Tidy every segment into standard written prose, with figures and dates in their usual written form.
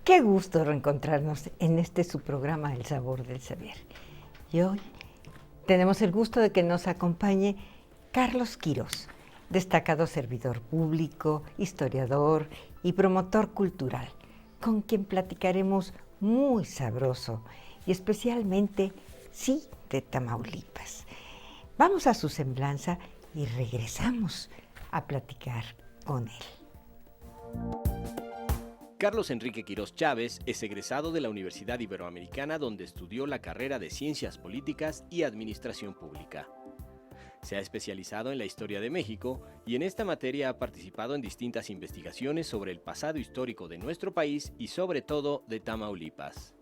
Qué gusto reencontrarnos en este su programa El Sabor del Saber. Y hoy tenemos el gusto de que nos acompañe Carlos Quirós, destacado servidor público, historiador y promotor cultural, con quien platicaremos muy sabroso y especialmente, sí, de Tamaulipas. Vamos a su semblanza y regresamos a platicar con él. Carlos Enrique Quirós Chávez es egresado de la Universidad Iberoamericana, donde estudió la carrera de Ciencias Políticas y Administración Pública. Se ha especializado en la historia de México y en esta materia ha participado en distintas investigaciones sobre el pasado histórico de nuestro país y sobre todo de Tamaulipas.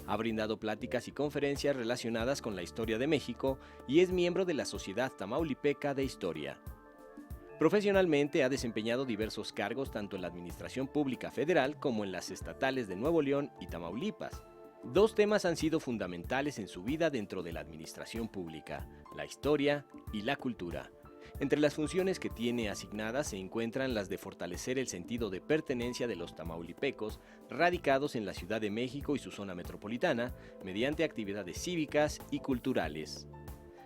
Ha brindado pláticas y conferencias relacionadas con la historia de México y es miembro de la Sociedad Tamaulipeca de Historia. Profesionalmente ha desempeñado diversos cargos tanto en la Administración Pública Federal como en las estatales de Nuevo León y Tamaulipas. Dos temas han sido fundamentales en su vida dentro de la administración pública: la historia y la cultura. Entre las funciones que tiene asignadas se encuentran las de fortalecer el sentido de pertenencia de los tamaulipecos radicados en la Ciudad de México y su zona metropolitana mediante actividades cívicas y culturales.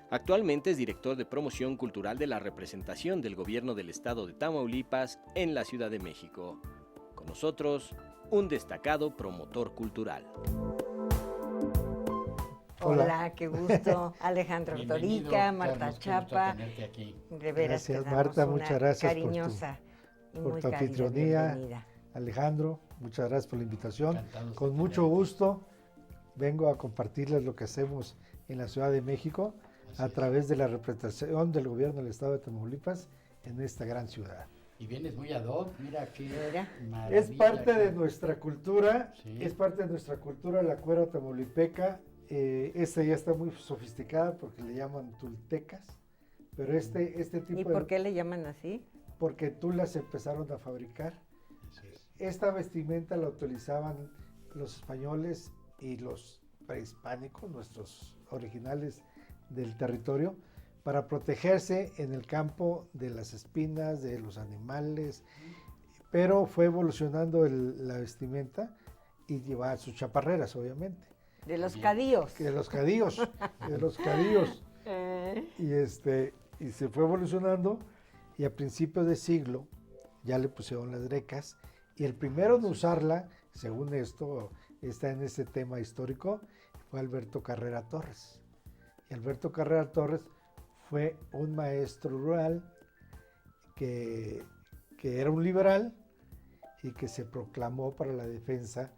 Actualmente es director de promoción cultural de la representación del gobierno del estado de Tamaulipas en la Ciudad de México. Con nosotros, un destacado promotor cultural. Hola, qué gusto. Alejandro Torica, Marta Carlos, Chapa. Aquí. De veras, gracias, te damos Marta, una muchas gracias cariñosa y por muy tu cálida anfitrionía. bienvenida. Alejandro, muchas gracias por la invitación. Encantados Con de mucho tenerte. gusto vengo a compartirles lo que hacemos en la Ciudad de México Así a es. través de la representación del gobierno del estado de Tamaulipas en esta gran ciudad. Y vienes muy ad hoc, mira qué Mira. maravilla. Es parte qué- de nuestra cultura, Sí. es parte de nuestra cultura la cuera tamaulipeca. Esta ya está muy sofisticada porque le llaman tultecas, pero este tipo ¿Y por qué le llaman así? porque tulas se empezaron a fabricar. Así es. Esta vestimenta la utilizaban los españoles y los prehispánicos, nuestros originales del territorio, para protegerse en el campo de las espinas, de los animales, pero fue evolucionando la vestimenta y llevaba sus chaparreras, obviamente, De los Bien. cadíos. de los cadíos, de los cadíos. Y se fue evolucionando y a principios de siglo ya le pusieron las grecas y el primero en usarla, según esto, está en este tema histórico, fue Alberto Carrera Torres. Y Alberto Carrera Torres fue un maestro rural que era un liberal y que se proclamó para la defensa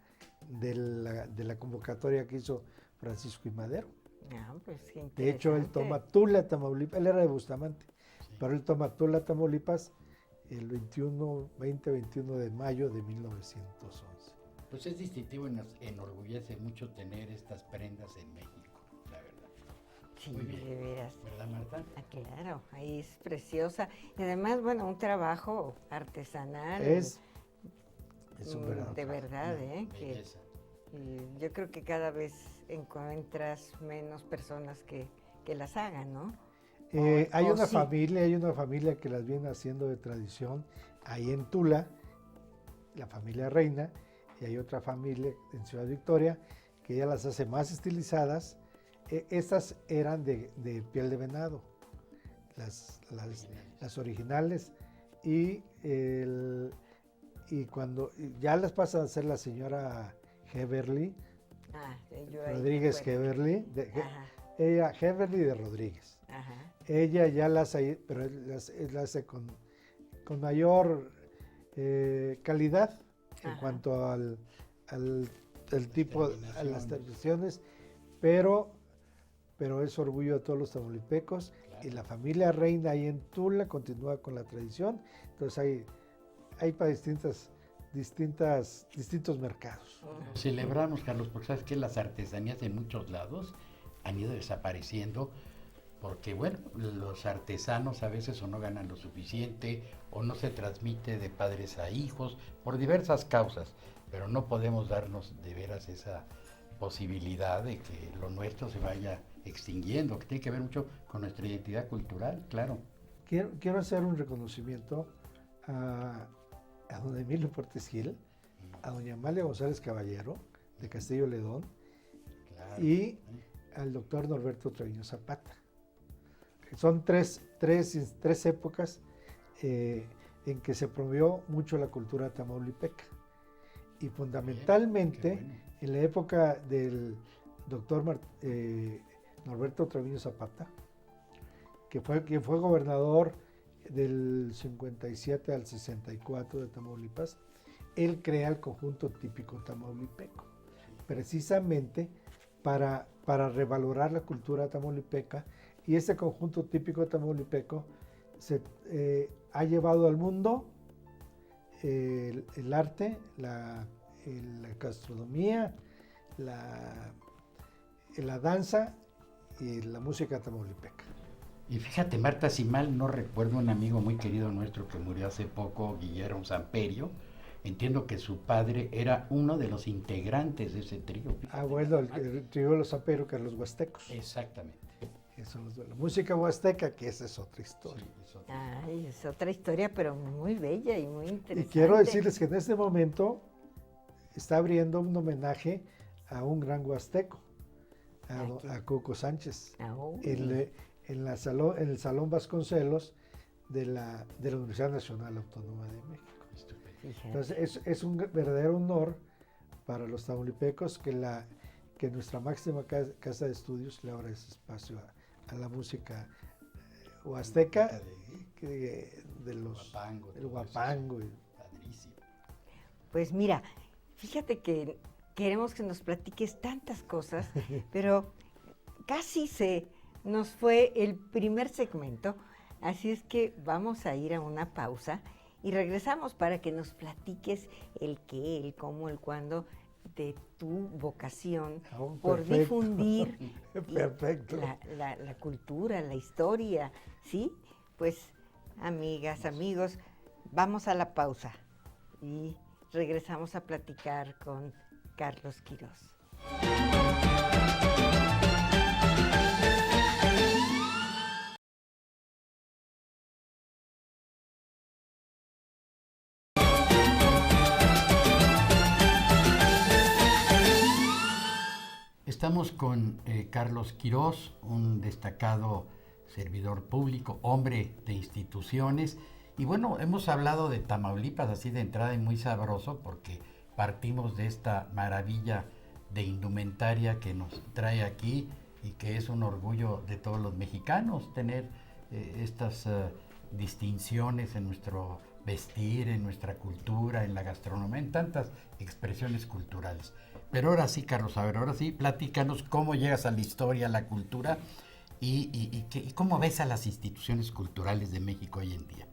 de la convocatoria que hizo Francisco I. Madero. Ah, pues, qué De hecho, él interesante. toma Tula, Tamaulipas, él era de Bustamante, Sí. pero él toma Tula, Tamaulipas, el 20-21 de mayo de 1911. Pues es distintivo y nos enorgullece mucho tener estas prendas en México, la verdad. Sí, Muy bien. de veras. ¿Verdad, Marta? Ah, claro, ahí es preciosa. Y además, bueno, un trabajo artesanal. Es súper de verdad, que Belleza. yo creo que cada vez encuentras menos personas que las hagan, ¿no? Hay O una sí. familia que las viene haciendo de tradición ahí en Tula, la familia Reina, y hay otra familia en Ciudad Victoria que ya las hace más estilizadas. Estas eran de piel de venado, las originales, y cuando ya las pasa a hacer la señora Heberly, Ah, yo ahí me Rodríguez acuerdo. Heberly, Ajá, ella Heberly de Rodríguez. ajá. Ella ya las hace, pero las hace con mayor calidad en Ajá. cuanto al tipo, a las Terminaciones. terminaciones, pero es orgullo de todos los tamaulipecos. Claro. Y la familia Reina ahí en Tula continúa con la tradición. Entonces hay para distintos mercados. Ujú. Celebramos, Carlos, porque sabes que las artesanías en muchos lados han ido desapareciendo porque, bueno, los artesanos a veces o no ganan lo suficiente o no se transmite de padres a hijos por diversas causas, pero no podemos darnos de veras esa posibilidad de que lo nuestro se vaya extinguiendo, que tiene que ver mucho con nuestra identidad cultural, claro. Quiero hacer un reconocimiento a don Emilio Portes Gil, a doña Amalia González Caballero, de Castillo Ledón, Claro. y al doctor Norberto Treviño Zapata. Son tres épocas en que se promovió mucho la cultura tamaulipeca. Y fundamentalmente, Qué bueno. en la época del doctor Norberto Treviño Zapata, quien fue gobernador del 57 al 64 de Tamaulipas, él crea el conjunto típico tamaulipeco, precisamente para revalorar la cultura tamaulipeca, y ese conjunto típico tamaulipeco ha llevado al mundo el arte, la gastronomía, la danza y la música tamaulipeca. Y fíjate, Marta, si mal no recuerdo, un amigo muy querido nuestro que murió hace poco, Guillermo Samperio, entiendo que su padre era uno de los integrantes de ese trío. Bueno, el trío de los Samperio, que eran los huastecos. Exactamente. Eso es la música huasteca, que esa es otra historia. Sí, es otra. Ay, es otra historia, pero muy bella y muy Y interesante. quiero decirles que en este momento está abriendo un homenaje a un gran huasteco, a Cuco Sánchez, en el Salón Vasconcelos de la Universidad Nacional Autónoma de México. Fíjate. Entonces es un verdadero honor para los tamaulipecos que nuestra máxima casa de estudios le abra ese espacio a la música huasteca, de los Huapango, el todo huapango. eso. Padrísimo. Pues mira, fíjate que queremos que nos platiques tantas cosas, pero casi se nos fue el primer segmento, así es que vamos a ir a una pausa y regresamos para que nos platiques el qué, el cómo, el cuándo de tu vocación por Perfecto. difundir Perfecto. la cultura, la historia, ¿sí? Pues, amigas, amigos, vamos a la pausa y regresamos a platicar con Carlos Quirós. Estamos con Carlos Quirós, un destacado servidor público, hombre de instituciones. Y bueno, hemos hablado de Tamaulipas así de entrada y muy sabroso porque partimos de esta maravilla de indumentaria que nos trae aquí y que es un orgullo de todos los mexicanos tener estas distinciones en nuestro vestir, en nuestra cultura, en la gastronomía, en tantas expresiones culturales. Pero ahora sí, Carlos, a ver, ahora sí, platícanos cómo llegas a la historia, a la cultura y cómo ves a las instituciones culturales de México hoy en día.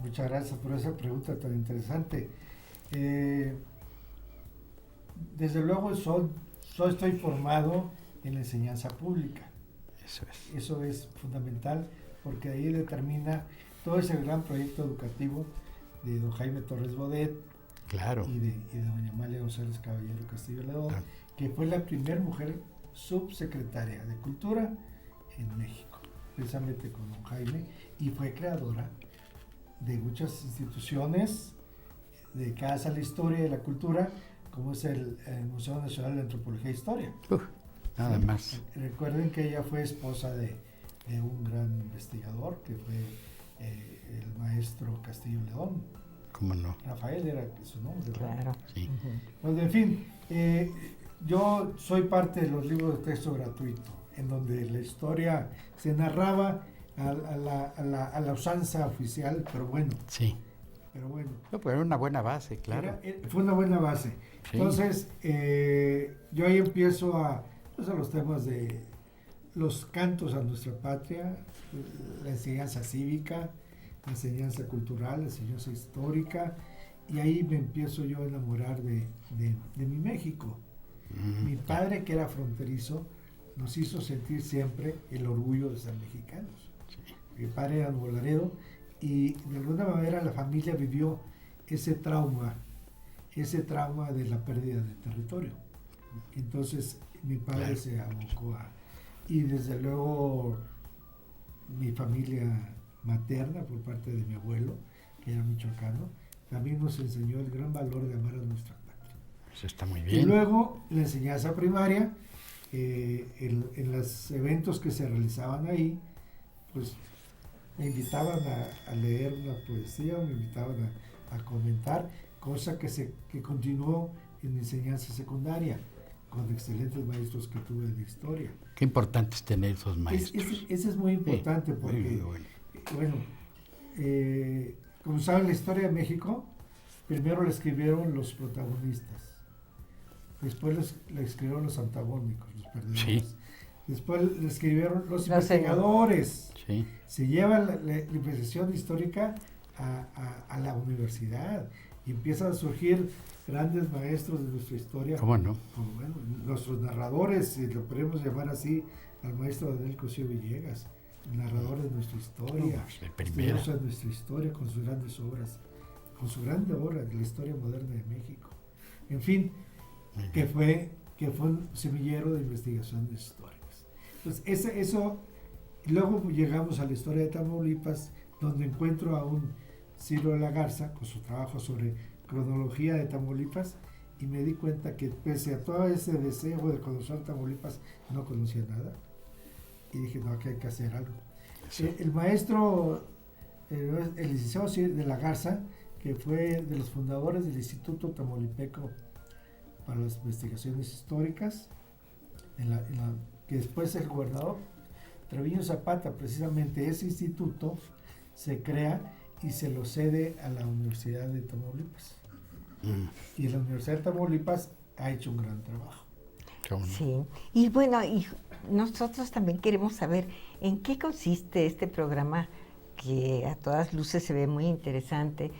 Muchas gracias por esa pregunta tan interesante. Desde luego estoy formado en la enseñanza pública. Eso es fundamental porque ahí determina todo ese gran proyecto educativo de don Jaime Torres Bodet. Claro. Y de doña Amalia González Caballero Castillo Ledón, que fue la primera mujer subsecretaria de Cultura en México, precisamente con don Jaime, y fue creadora de muchas instituciones dedicadas a la historia y la cultura, como es el Museo Nacional de Antropología e Historia. Nada más. Recuerden que ella fue esposa de un gran investigador, que fue el maestro Castillo Ledón. ¿Cómo no? Rafael era su nombre. Claro. Sí. Pues en fin, yo soy parte de los libros de texto gratuito, en donde la historia se narraba a la usanza oficial, pero bueno. Sí. Pero bueno. No, pero era una buena base, claro. Fue una buena base. Sí. Entonces, yo ahí empiezo a los temas de los cantos a nuestra patria, la enseñanza cívica, la enseñanza cultural, la enseñanza histórica, y ahí me empiezo yo a enamorar de mi México. Mi padre, que era fronterizo, nos hizo sentir siempre el orgullo de ser mexicanos. Sí. Mi padre era Nuevo Laredo, y de alguna manera la familia vivió ese trauma de la pérdida de territorio. Entonces mi padre se abocó y desde luego mi familia materna por parte de mi abuelo, que era michoacano, también nos enseñó el gran valor de amar a nuestra patria. Eso está muy Y bien. luego la enseñanza primaria, en los eventos que se realizaban ahí, pues me invitaban a leer una poesía, me invitaban a comentar, cosa que continuó en mi enseñanza secundaria, con excelentes maestros que tuve de historia. Qué importante es tener esos maestros. Ese es muy importante porque, muy bueno. como saben, la historia de México, primero la escribieron los protagonistas, después la escribieron los antagónicos, los perdedores. Sí. Después le escribieron los investigadores. Sí. Se lleva la investigación histórica a la universidad y empiezan a surgir grandes maestros de nuestra historia. ¿Cómo no? Como, bueno, nuestros narradores, si lo podemos llamar así, al maestro Daniel Cosío Villegas, el narrador de nuestra historia, El primero. estudioso de nuestra historia con sus grandes obras, con su grande obra de la historia moderna de México. En fin, que fue un semillero de investigaciones históricas. Entonces, eso, y luego llegamos a la historia de Tamaulipas, donde encuentro a un Ciro de la Garza con su trabajo sobre cronología de Tamaulipas, y me di cuenta que pese a todo ese deseo de conocer Tamaulipas, no conocía nada. Y dije, no, que hay que hacer algo. Sí. El maestro, el licenciado Ciro de la Garza, que fue de los fundadores del Instituto Tamaulipeco para las Investigaciones Históricas, que después el gobernador Treviño Zapata, precisamente ese instituto, se crea y se lo cede a la Universidad de Tamaulipas. Y la Universidad de Tamaulipas ha hecho un gran trabajo. Sí, y bueno, y nosotros también queremos saber en qué consiste este programa que a todas luces se ve muy interesante,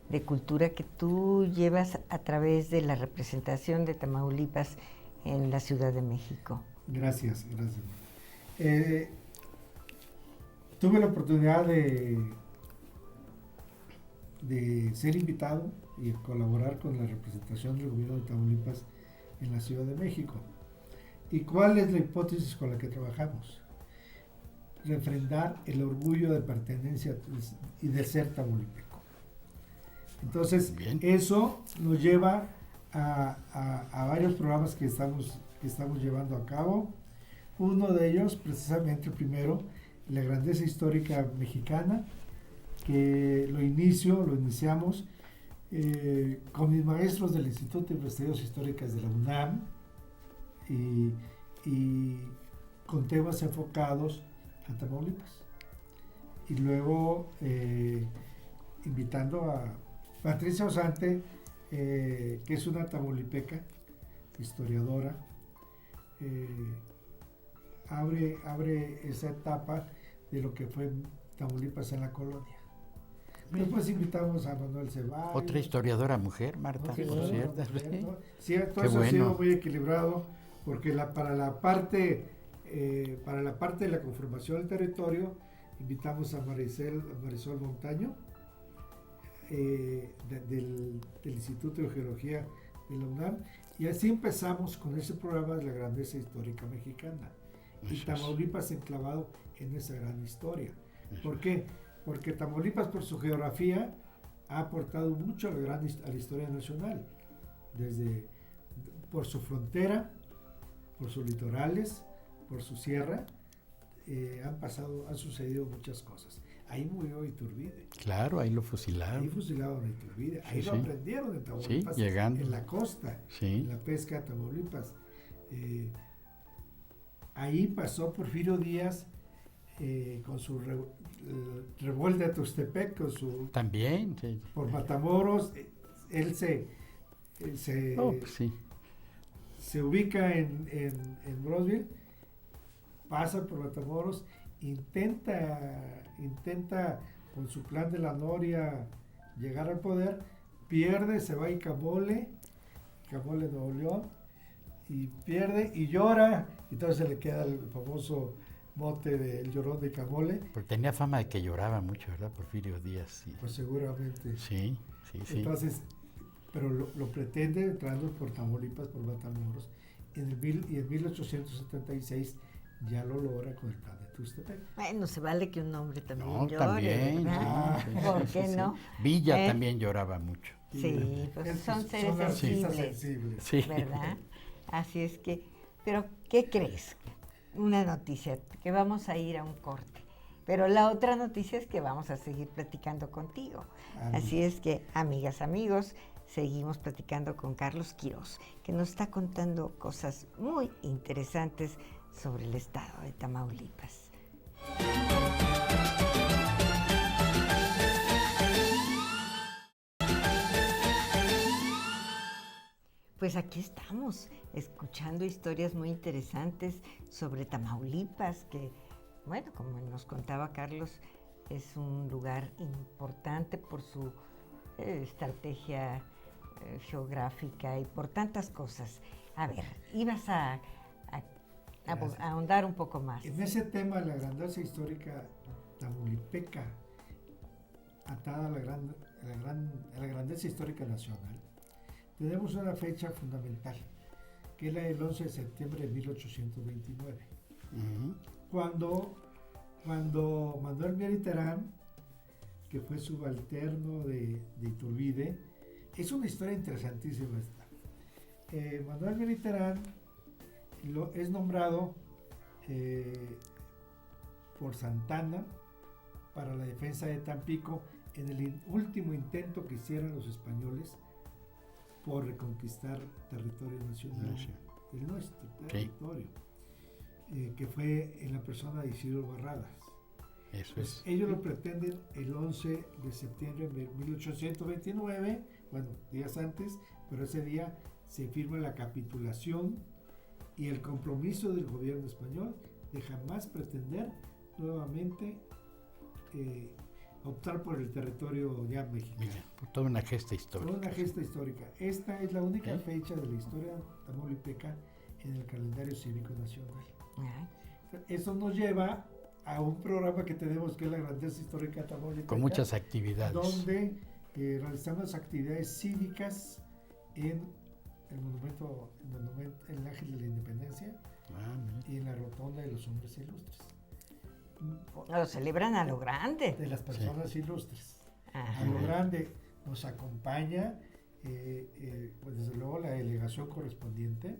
de cultura, que tú llevas a través de la representación de Tamaulipas en la Ciudad de México. Gracias. Tuve la oportunidad de ser invitado y colaborar con la representación del gobierno de Tamaulipas en la Ciudad de México. ¿Y cuál es la hipótesis con la que trabajamos? Refrendar el orgullo de pertenencia y de ser tamaulipeco. Entonces, bien, eso nos lleva a varios programas que estamos llevando a cabo. Uno de ellos, precisamente el primero, la grandeza histórica mexicana, que lo iniciamos con mis maestros del Instituto de Investigaciones Históricas de la UNAM y con temas enfocados a Tamaulipas. Y luego invitando a Patricia Osante, que es una tamaulipeca, historiadora, abre esa etapa de lo que fue Tamaulipas en la colonia. Después invitamos a Manuel Ceballos. Otra historiadora mujer, Marta, Sí, por cierto. Sí, todo Qué eso ha sido bueno. muy equilibrado, porque para la parte de la conformación del territorio, invitamos a Marisol Montaño, del Instituto de Geología de la UNAM, y así empezamos con ese programa de la grandeza histórica mexicana. Y Tamaulipas enclavado en esa gran historia. ¿Por qué? Porque Tamaulipas, por su geografía, ha aportado mucho a la historia nacional, por su frontera, por sus litorales, por su sierra, han sucedido muchas cosas. Ahí murió Iturbide. Claro, ahí lo fusilaron. Ahí fusilaron a Iturbide. Ahí Sí, lo sí. aprendieron en Tamaulipas, Sí, llegando. en la costa, Sí. en la pesca de Tamaulipas. Ahí pasó Porfirio Díaz con su revuelta de Tuxtepec, También. Sí. por Matamoros. Él Pues sí. se ubica en Brosville, pasa por Matamoros, intenta con su plan de la Noria llegar al poder, pierde, se va a Icamole, Nuevo León, y pierde y llora, y entonces le queda el famoso mote del llorón de Icamole. Porque tenía fama de que lloraba mucho, ¿verdad? Porfirio Díaz. Sí. Pues seguramente. Sí. Entonces, pero lo pretende entrando por Tamaulipas, por Matamoros, y en 1876 ya lo logra con el plan de Tuxtepec. Bueno, se vale que un hombre también No, llore, también. ¿verdad? Sí, ¿Por sí, qué sí. no? Villa también lloraba mucho. Sí, pues Es que son seres artistas sensibles, Sí. ¿verdad? Así es que, pero ¿qué crees? Una noticia, que vamos a ir a un corte. Pero la otra noticia es que vamos a seguir platicando contigo. Así es que, amigas, amigos, seguimos platicando con Carlos Quirós, que nos está contando cosas muy interesantes sobre el estado de Tamaulipas. Pues aquí estamos, escuchando historias muy interesantes sobre Tamaulipas, que, bueno, como nos contaba Carlos, es un lugar importante por su estrategia geográfica y por tantas cosas. A ver, ibas a ahondar un poco más. En ese tema, la grandeza histórica tamaulipeca, atada a la grandeza histórica nacional, tenemos una fecha fundamental, que es la del 11 de septiembre de 1829, cuando Manuel Mier y Terán, que fue subalterno de Iturbide, es una historia interesantísima esta. Manuel Mier y Terán es nombrado por Santana para la defensa de Tampico en el último intento que hicieron los españoles por reconquistar territorio nacional, el nuestro territorio, que fue en la persona de Isidro Barradas. Eso Pues es. ellos lo pretenden el 11 de septiembre de 1829, bueno, días antes, pero ese día se firma la capitulación y el compromiso del gobierno español de jamás pretender nuevamente optar por el territorio ya mexicano. Toda una gesta histórica. Toda una gesta histórica. Esta es la única fecha de la historia tamaulipeca en el calendario cívico nacional. Eso nos lleva a un programa que tenemos que es la grandeza histórica tamaulipeca. Con muchas actividades. Donde realizamos actividades cívicas en el monumento, el Ángel de la Independencia y en la Rotonda de los Hombres Ilustres. Lo celebran a lo grande. De las personas ilustres. Ajá. A lo grande nos acompaña, pues desde luego la delegación correspondiente,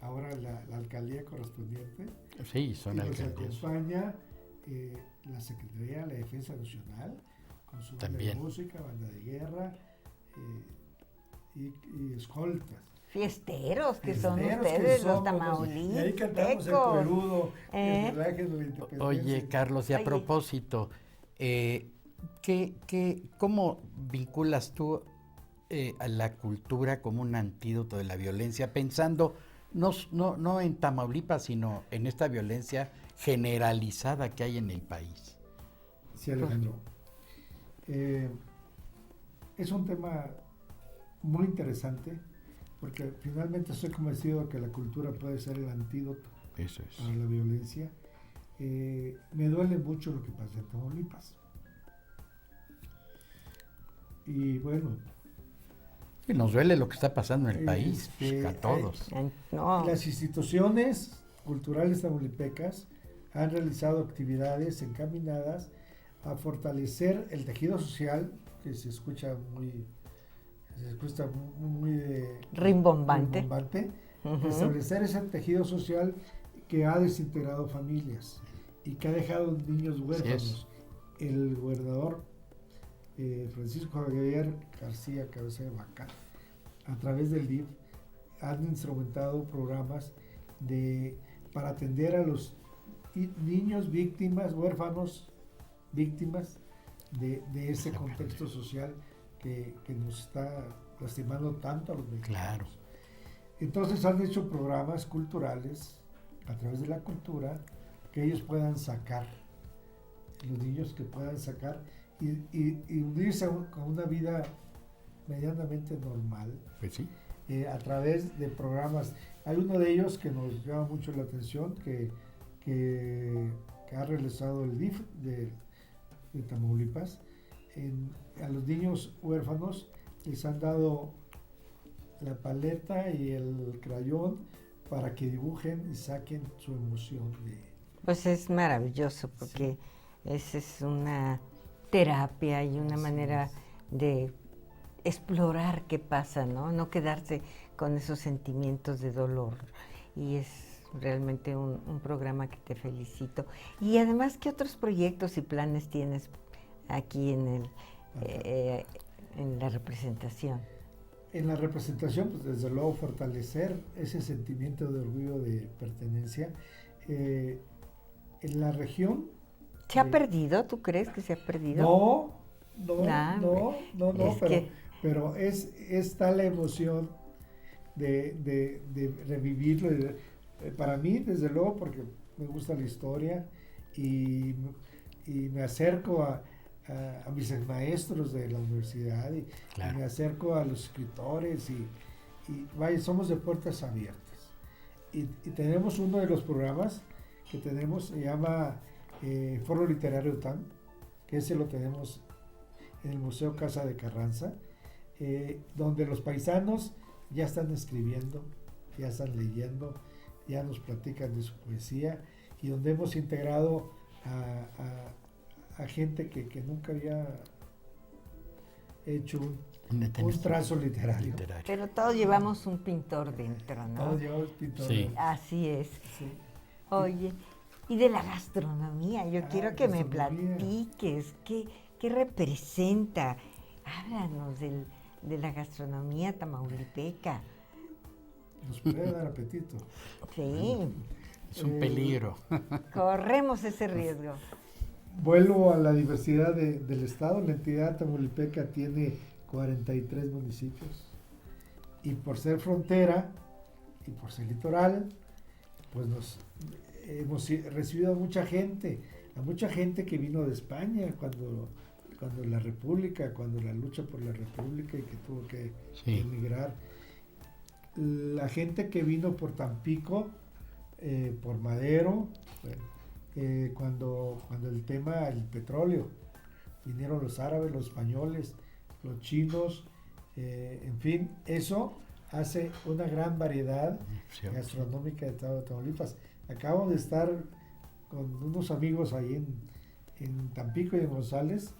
ahora la alcaldía correspondiente. Sí, son alcaldías. Nos acompaña la Secretaría de la Defensa Nacional, con su banda de música, banda de guerra y escoltas. Fiesteros que son ustedes, los tamauliperos. Y ahí cantamos el preludo, el Ángel de la Independencia. Oye, Carlos, y a propósito, ¿cómo vinculas tú a la cultura como un antídoto de la violencia, pensando no en Tamaulipas, sino en esta violencia generalizada que hay en el país? Sí, Alejandro. Es un tema muy interesante, porque finalmente estoy convencido de que la cultura puede ser el antídoto para la violencia. Me duele mucho lo que pasa en Tamaulipas. Y bueno, y nos duele lo que está pasando en el país, a todos. Las instituciones culturales tamaulipecas han realizado actividades encaminadas a fortalecer el tejido social, que se escucha muy rimbombante. Establecer ese tejido social que ha desintegrado familias y que ha dejado niños huérfanos. El gobernador Francisco Javier García Cabeza de Vaca, a través del DIF, han instrumentado programas para atender a los niños víctimas, huérfanos, víctimas de ese contexto social que nos está lastimando tanto a los mexicanos. Claro. Entonces han hecho programas culturales a través de la cultura que ellos puedan sacar, los niños que puedan sacar y unirse con una vida medianamente normal. Pues sí. A través de programas. Hay uno de ellos que nos llama mucho la atención, que ha realizado el DIF de Tamaulipas. A los niños huérfanos les han dado la paleta y el crayón para que dibujen y saquen su emoción de... Pues es maravilloso porque esa es una terapia y una manera de explorar qué pasa, ¿no? No quedarse con esos sentimientos de dolor. Y es realmente un programa que te felicito. Y además, ¿qué otros proyectos y planes tienes aquí en la representación? En la representación, pues desde luego fortalecer ese sentimiento de orgullo de pertenencia. En la región... ¿Se ha perdido? ¿Tú crees que se ha perdido? No, pero es tal la emoción de revivirlo. Para mí, desde luego, porque me gusta la historia y me acerco a mis maestros de la universidad y me acerco a los escritores y vaya, somos de puertas abiertas. Y tenemos uno de los programas que tenemos, se llama Foro Literario TAM, que ese lo tenemos en el Museo Casa de Carranza, donde los paisanos ya están escribiendo, ya están leyendo, ya nos platican de su poesía y donde hemos integrado a gente que nunca había hecho un trazo literario. Pero todos llevamos un pintor dentro, ¿no? Todos llevamos pintor. Sí. Así es. Sí. Oye, y de la gastronomía, yo quiero que me platiques, ¿qué representa? Háblanos de la gastronomía tamaulipeca. Nos puede dar apetito. Sí. Es un peligro. Corremos ese riesgo. Vuelvo a la diversidad del estado. La entidad tamaulipeca tiene 43 municipios. Y por ser frontera y por ser litoral, pues hemos recibido a mucha gente que vino de España cuando la República, cuando la lucha por la República y que tuvo que emigrar. La gente que vino por Tampico, por Madero, cuando el petróleo, vinieron los árabes, los españoles, los chinos, en fin, eso hace una gran variedad gastronómica de Tamaulipas. Acabo de estar con unos amigos ahí en Tampico y en González,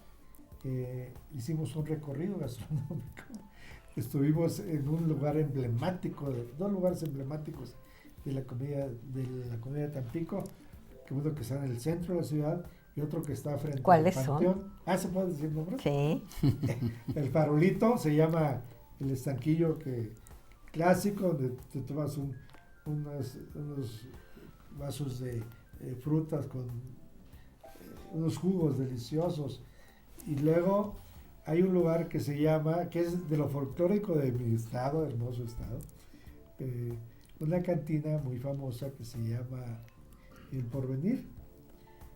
hicimos un recorrido gastronómico. Estuvimos en un lugar emblemático, dos lugares emblemáticos de la comida de Tampico, que uno que está en el centro de la ciudad y otro que está frente al Panteón. ¿Se puede decir nombres? Sí. El Farolito se llama el estanquillo clásico, donde te tomas unos vasos de frutas con unos jugos deliciosos. Y luego hay un lugar que se llama, que es de lo folclórico de mi estado, hermoso estado, una cantina muy famosa que se llama El Porvenir,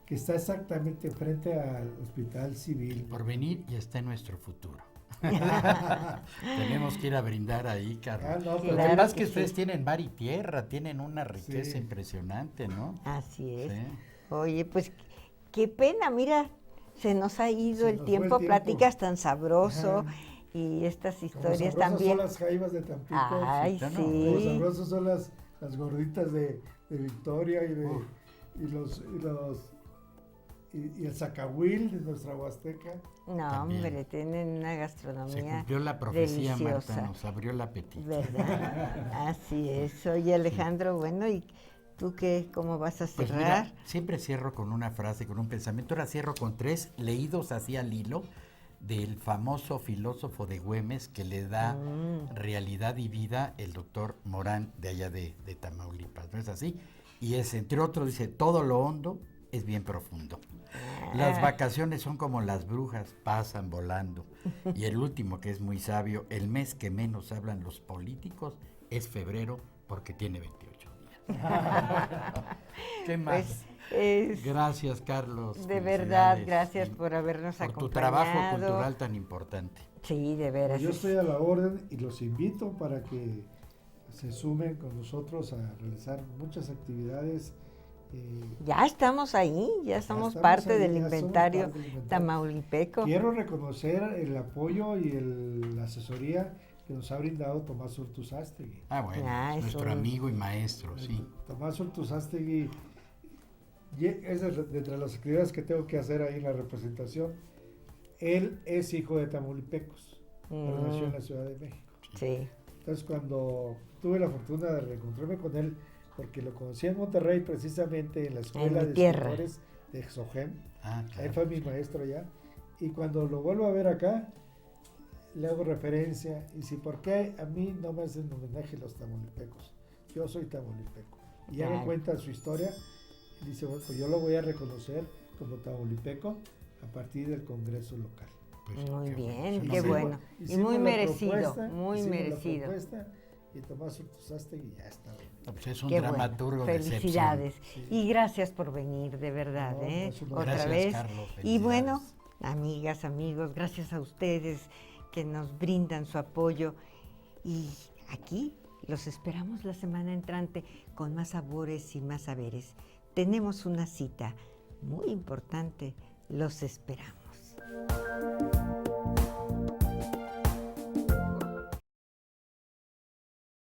que está exactamente frente al Hospital Civil. El Porvenir y está en nuestro futuro. Tenemos que ir a brindar ahí, Carlos. No, lo que pasa es que ustedes tienen mar y tierra, tienen una riqueza impresionante, ¿no? Así es. Sí. Oye, pues qué pena, mira, se nos ha ido el tiempo, platicas tan sabroso. Ajá. Y estas historias también. Son las jaivas de Tampico. Ay, sí. Los sabrosos son las gorditas de Victoria y el zacahuil de nuestra Huasteca. No, también. Hombre, tienen una gastronomía deliciosa. Se cumplió la profecía, Marta, nos abrió el apetito. ¿Verdad? Así es. Oye, Alejandro, bueno, ¿y tú cómo vas a cerrar? Pues mira, siempre cierro con una frase, con un pensamiento. Ahora cierro con 3 leídos así al hilo del famoso filósofo de Güemes que le da realidad y vida el doctor Morán de allá de Tamaulipas, ¿no es así? Y es, entre otros, dice, todo lo hondo es bien profundo. Las vacaciones son como las brujas, pasan volando. Y el último, que es muy sabio, el mes que menos hablan los políticos es febrero porque tiene 28 días. ¿Qué más? Pues gracias, Carlos. De verdad, gracias por habernos acompañado. Por tu trabajo cultural tan importante. Sí, de veras. Pues yo estoy a la orden y los invito para que se sumen con nosotros a realizar muchas actividades. Ya estamos ahí, ya somos parte del inventario tamaulipeco. Quiero reconocer el apoyo y la asesoría que nos ha brindado Tomás Urtuzástegui. Ah, bueno, Ah, es es nuestro un- amigo y maestro, sí. Tomás Urtuzástegui es de entre las actividades que tengo que hacer ahí en la representación. Él es hijo de tamaulipecos, pero nació en la Ciudad de México. Sí. Entonces, cuando tuve la fortuna de reencontrarme con él, porque lo conocí en Monterrey precisamente en la escuela mi de tierra. escritores de Exogem, Ah, él claro. fue mi maestro allá, y cuando lo vuelvo a ver acá, le hago referencia, y si por qué a mí no me hacen homenaje los tamaulipecos, yo soy tamaulipeco. Y ya me Claro. cuenta su historia, y dice, bueno, pues yo lo voy a reconocer como tamaulipeco a partir del Congreso local. Pues, Muy qué bien, bueno. qué Sí, bueno. Y Hicimos muy la merecido, propuesta, muy hicimos la merecido. propuesta, y Tomás Urtuzástegui ya está. Pues es un Qué bueno. dramaturgo de excepción. Felicidades. Sí. Y gracias por venir, de verdad, No, ¿eh? es un Otra Gracias, vez. Carlos, Y bueno, felicidades. amigas, amigos, gracias a ustedes que nos brindan su apoyo. Y aquí los esperamos la semana entrante con más sabores y más saberes. Tenemos una cita muy importante. Los esperamos.